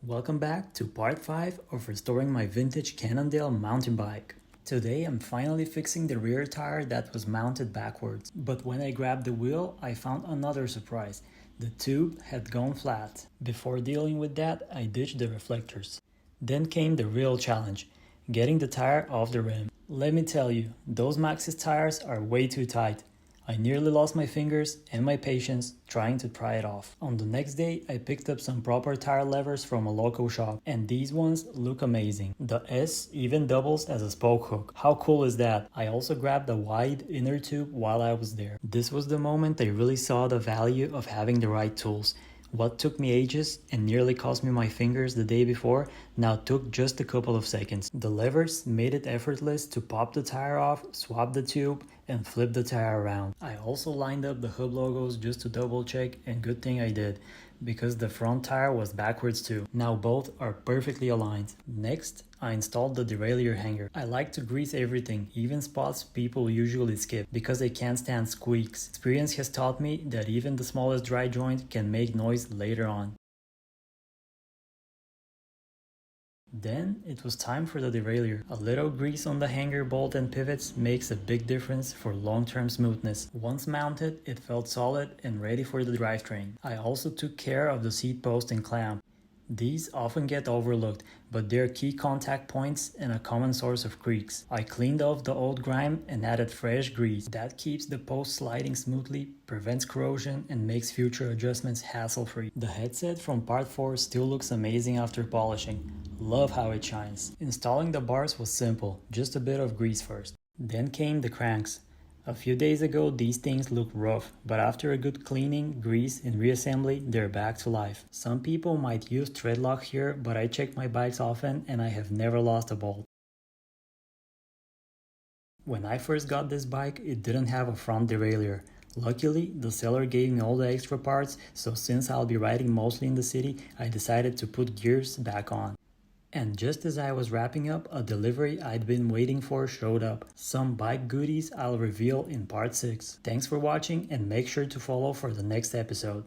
Welcome back to part 5 of restoring my vintage Cannondale mountain bike. Today I'm finally fixing the rear tire that was mounted backwards, but when I grabbed the wheel I found another surprise. The tube had gone flat. Before dealing with that, I ditched the reflectors. Then came the real challenge, getting the tire off the rim. Let me tell you, those Maxxis tires are way too tight. I nearly lost my fingers and my patience trying to pry it off. On the next day, I picked up some proper tire levers from a local shop, and these ones look amazing. The S even doubles as a spoke hook. How cool is that? I also grabbed a wide inner tube while I was there. This was the moment I really saw the value of having the right tools. What took me ages and nearly cost me my fingers the day before now took just a couple of seconds. The levers made it effortless to pop the tire off, swap the tube, and flip the tire around. I also lined up the hub logos just to double check, and good thing I did, because the front tire was backwards too. Now both are perfectly aligned. Next, I installed the derailleur hanger. I like to grease everything, even spots people usually skip, because I can't stand squeaks. Experience has taught me that even the smallest dry joint can make noise later on. Then it was time for the derailleur. A little grease on the hanger bolt and pivots makes a big difference for long-term smoothness. Once mounted, it felt solid and ready for the drivetrain. I also took care of the seat post and clamp. These often get overlooked, but they're key contact points and a common source of creaks. I cleaned off the old grime and added fresh grease. That keeps the post sliding smoothly, prevents corrosion, and makes future adjustments hassle-free. The headset from part 4 still looks amazing after polishing. Love how it shines. Installing the bars was simple, just a bit of grease first. Then came the cranks. A few days ago these things looked rough, but after a good cleaning, grease, and reassembly, they're back to life. Some people might use thread lock here, but I check my bikes often and I have never lost a bolt. When I first got this bike, it didn't have a front derailleur. Luckily, the seller gave me all the extra parts, so since I'll be riding mostly in the city, I decided to put gears back on. And just as I was wrapping up, a delivery I'd been waiting for showed up. Some bike goodies I'll reveal in part 6. Thanks for watching and make sure to follow for the next episode.